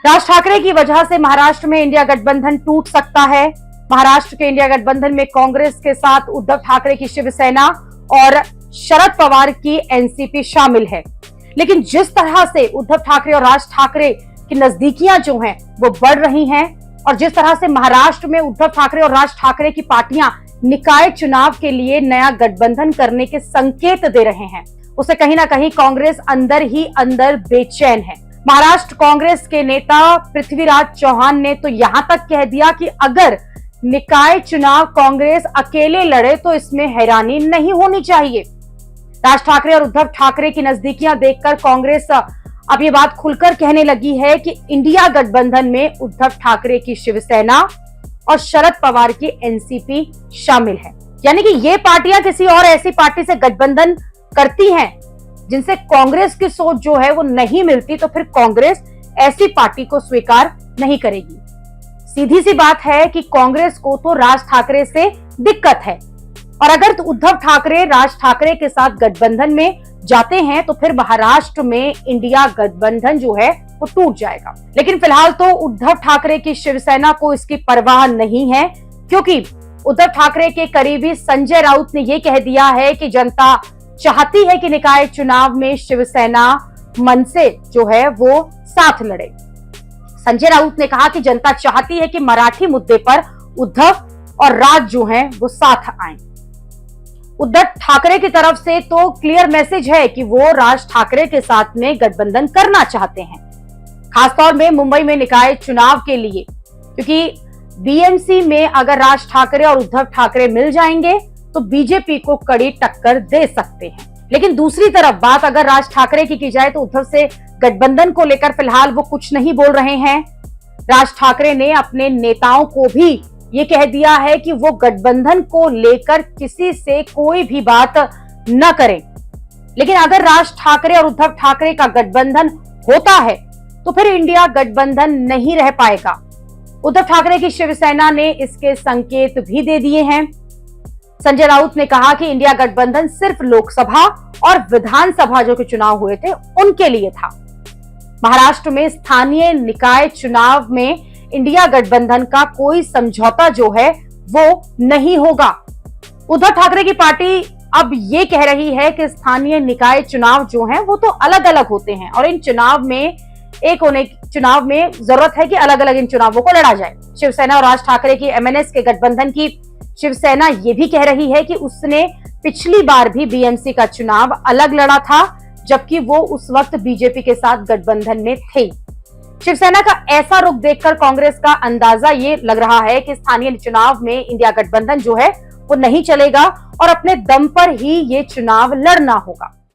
राज ठाकरे की वजह से महाराष्ट्र में इंडिया गठबंधन टूट सकता है। महाराष्ट्र के इंडिया गठबंधन में कांग्रेस के साथ उद्धव ठाकरे की शिवसेना और शरद पवार की एनसीपी शामिल है। लेकिन जिस तरह से उद्धव ठाकरे और राज ठाकरे की नजदीकियां जो हैं वो बढ़ रही हैं और जिस तरह से महाराष्ट्र में उद्धव ठाकरे और राज ठाकरे की पार्टियां निकाय चुनाव के लिए नया गठबंधन करने के संकेत दे रहे हैं, उसे कहीं ना कहीं कांग्रेस अंदर ही अंदर बेचैन है। महाराष्ट्र कांग्रेस के नेता पृथ्वीराज चौहान ने तो यहां तक कह दिया कि अगर निकाय चुनाव कांग्रेस अकेले लड़े तो इसमें हैरानी नहीं होनी चाहिए। राज ठाकरे और उद्धव ठाकरे की नजदीकियां देखकर कांग्रेस अब ये बात खुलकर कहने लगी है कि इंडिया गठबंधन में उद्धव ठाकरे की शिवसेना और शरद पवार की एनसीपी शामिल है। यानी कि ये पार्टियां किसी और ऐसी पार्टी से गठबंधन करती हैं जिनसे कांग्रेस की सोच जो है वो नहीं मिलती, तो फिर कांग्रेस ऐसी पार्टी को स्वीकार नहीं करेगी। सीधी सी बात है कि कांग्रेस को तो राज ठाकरे से दिक्कत है और अगर तो उद्धव ठाकरे राज ठाकरे के साथ गठबंधन में जाते हैं तो फिर महाराष्ट्र में इंडिया गठबंधन जो है वो टूट जाएगा। लेकिन फिलहाल तो उद्धव ठाकरे की शिवसेना को इसकी परवाह नहीं है, क्योंकि उद्धव ठाकरे के करीबी संजय राउत ने यह कह दिया है कि जनता चाहती है कि निकाय चुनाव में शिवसेना मन से जो है वो साथ लड़े। संजय राउत ने कहा कि जनता चाहती है कि मराठी मुद्दे पर उद्धव और राज जो हैं वो साथ आएं। उद्धव ठाकरे की तरफ से तो क्लियर मैसेज है कि वो राज ठाकरे के साथ में गठबंधन करना चाहते हैं, खासतौर में मुंबई में निकाय चुनाव के लिए, क्योंकि बीएमसी में अगर राज ठाकरे और उद्धव ठाकरे मिल जाएंगे तो बीजेपी को कड़ी टक्कर दे सकते हैं। लेकिन दूसरी तरफ बात अगर राज ठाकरे की जाए तो उद्धव से गठबंधन को लेकर फिलहाल वो कुछ नहीं बोल रहे हैं। राज ठाकरे ने अपने नेताओं को भी ये कह दिया है कि वो गठबंधन को लेकर किसी से कोई भी बात न करें। लेकिन अगर राज ठाकरे और उद्धव ठाकरे का गठबंधन होता है तो फिर इंडिया गठबंधन नहीं रह पाएगा। उद्धव ठाकरे की शिवसेना ने इसके संकेत भी दे दिए हैं। संजय राउत ने कहा कि इंडिया गठबंधन सिर्फ लोकसभा और विधानसभा जो के चुनाव हुए थे उनके लिए था। महाराष्ट्र में स्थानीय निकाय चुनाव में इंडिया गठबंधन का कोई समझौता जो है वो नहीं होगा। उद्धव ठाकरे की पार्टी अब ये कह रही है कि स्थानीय निकाय चुनाव जो हैं वो तो अलग अलग होते हैं और इन चुनाव में चुनाव में जरूरत है कि अलग अलग इन चुनावों को लड़ा जाए। शिवसेना और राज ठाकरे की एमएनएस के गठबंधन की शिवसेना ये भी कह रही है कि उसने पिछली बार भी बीएमसी का चुनाव अलग लड़ा था, जबकि वो उस वक्त बीजेपी के साथ गठबंधन में थे। शिवसेना का ऐसा रुख देखकर कांग्रेस का अंदाजा ये लग रहा है कि स्थानीय चुनाव में इंडिया गठबंधन जो है वो नहीं चलेगा और अपने दम पर ही ये चुनाव लड़ना होगा।